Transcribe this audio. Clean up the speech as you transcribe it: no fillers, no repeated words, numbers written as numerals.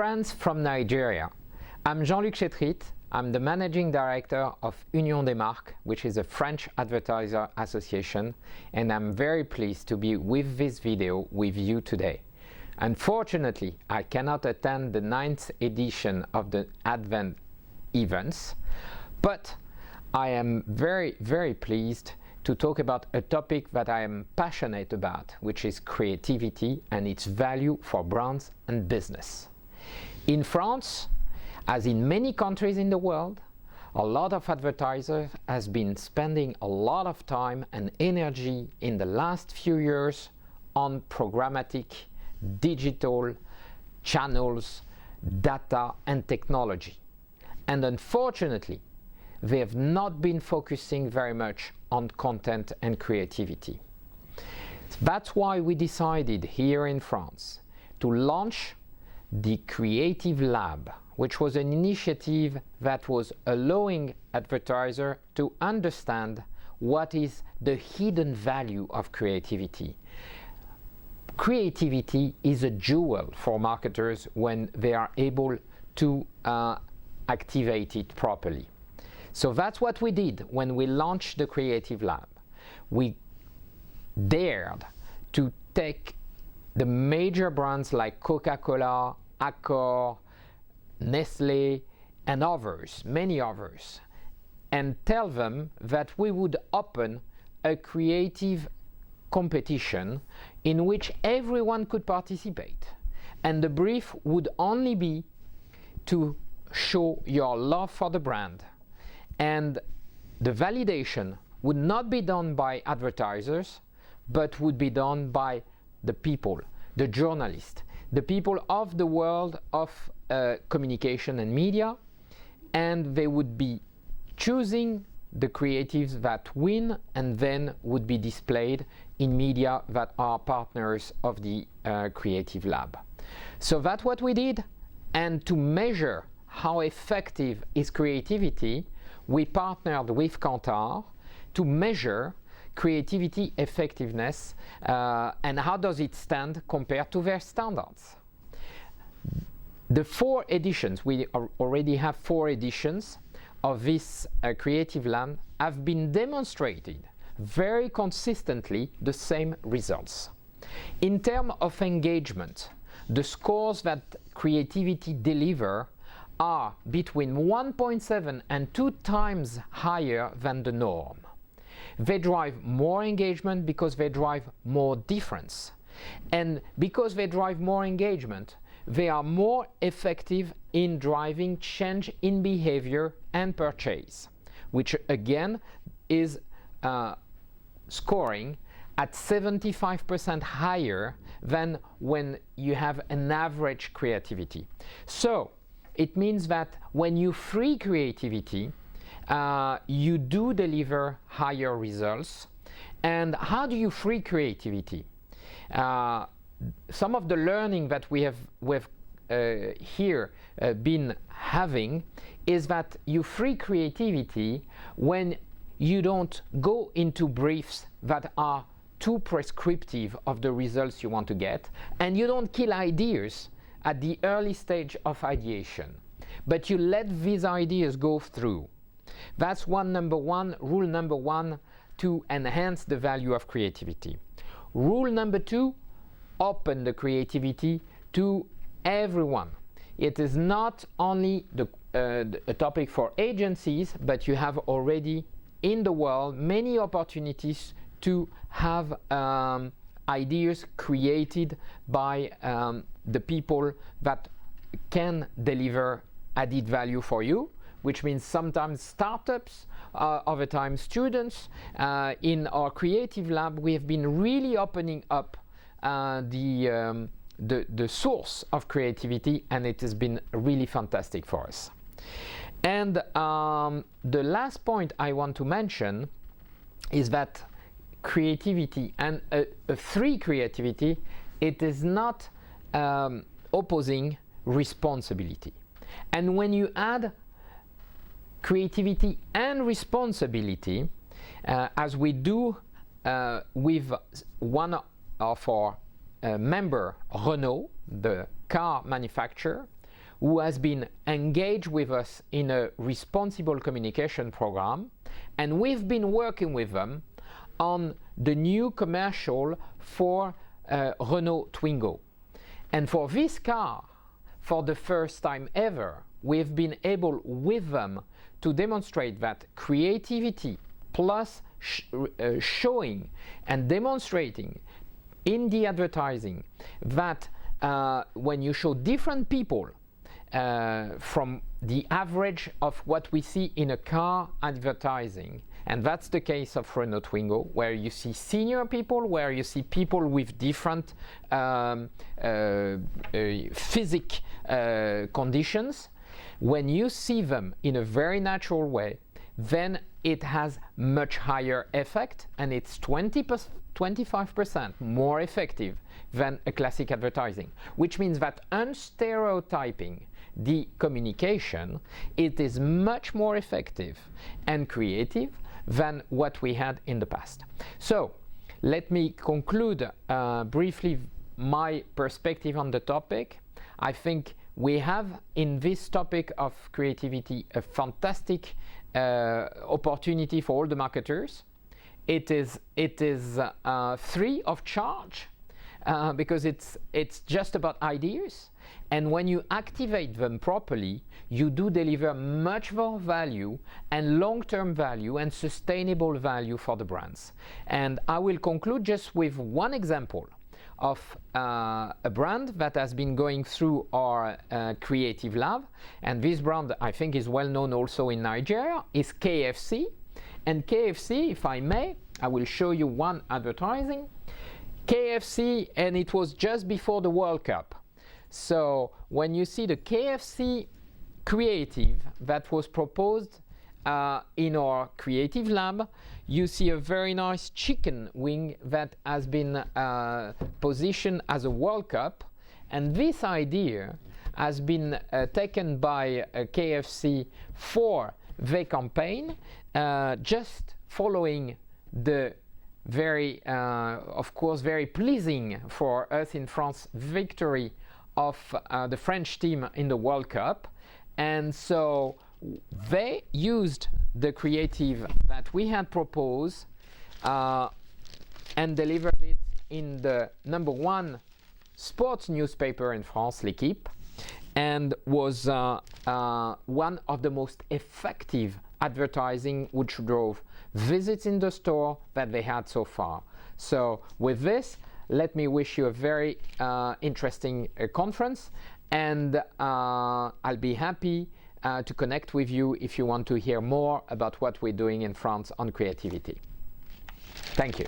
friends from Nigeria. I'm Jean-Luc CHETRIT. I'm the Managing Director of Union des Marques, which is a French advertiser association, and I'm very pleased to be with this video with you today. Unfortunately, I cannot attend the 9th edition of the Advan events, but I am very pleased to talk about a topic that I am passionate about, which is creativity and its value for brands and business. In France, as in many countries in the world, a lot of advertisers has been spending a lot of time and energy in the last few years on programmatic, digital channels, data and technology. And unfortunately, they have not been focusing very much on content and creativity. That's why we decided here in France to launch the Creative Lab, which was an initiative that was allowing advertisers to understand what is the hidden value of creativity. Creativity is a jewel for marketers when they are able to activate it properly. So that's what we did when we launched the Creative Lab. We dared to take the major brands like Coca-Cola, Accor, Nestlé, and others, many others, and tell them that we would open a creative competition in which everyone could participate. And the brief would only be to show your love for the brand. And the validation would not be done by advertisers, but would be done by the people, the journalists, the people of the world of communication and media, and they would be choosing the creatives that win and then would be displayed in media that are partners of the Creative Lab. So that's what we did, and to measure how effective is creativity, we partnered with Kantar to measure creativity effectiveness and how does it stand compared to their standards. The 4 editions, we already have 4 editions of this Creative Lab, have been demonstrated very consistently the same results. In terms of engagement, the scores that creativity deliver are between 1.7 and 2 times higher than the norm. They drive more engagement because they drive more difference. And because they drive more engagement, they are more effective in driving change in behavior and purchase, which again is scoring at 75% higher than when you have an average creativity. So it means that when you free creativity, you do deliver higher results. And how do you free creativity? Some of the learning that we have here been having is that you free creativity when you don't go into briefs that are too prescriptive of the results you want to get, and you don't kill ideas at the early stage of ideation, but you let these ideas go through. That's rule number one to enhance the value of creativity. Rule number 2, open the creativity to everyone. It is not only a topic for agencies, but you have already in the world many opportunities to have ideas created by the people that can deliver added value for you, which means sometimes startups, other times students. In our Creative Lab, we have been really opening up the source of creativity, and it has been really fantastic for us. And the last point I want to mention is that creativity and a free creativity, it is not opposing responsibility. And when you add creativity and responsibility, as we do with one of our member, Renault, the car manufacturer, who has been engaged with us in a responsible communication program, and we've been working with them on the new commercial for Renault Twingo. And for this car, for the first time ever, we've been able with them to demonstrate that creativity plus showing and demonstrating in the advertising that when you show different people from the average of what we see in a car advertising, and that's the case of Renault Twingo, where you see senior people, where you see people with different physic conditions. When you see them in a very natural way, then it has much higher effect, and it's 25% more effective than a classic advertising, which means that unstereotyping the communication, it is much more effective and creative than what we had in the past. So let me conclude briefly my perspective on the topic. I think we have in this topic of creativity a fantastic opportunity for all the marketers. It is free of charge because it's just about ideas, and when you activate them properly, you do deliver much more value and long-term value and sustainable value for the brands. And I will conclude just with one example of a brand that has been going through our creative lab, and this brand I think is well known also in Nigeria, is KFC. And KFC, if I may, I will show you one advertising. KFC, and it was just before the World Cup. So when you see the KFC creative that was proposed in our creative lab, you see a very nice chicken wing that has been positioned as a World Cup, and this idea has been taken by KFC for the campaign, just following the very, of course, very pleasing for us in France victory of the French team in the World Cup. And so they used the creative that we had proposed and delivered it in the #1 sports newspaper in France, L'Équipe, and was one of the most effective advertising which drove visits in the store that they had so far. So with this, let me wish you a very interesting conference, and I'll be happy to connect with you if you want to hear more about what we're doing in France on creativity. Thank you.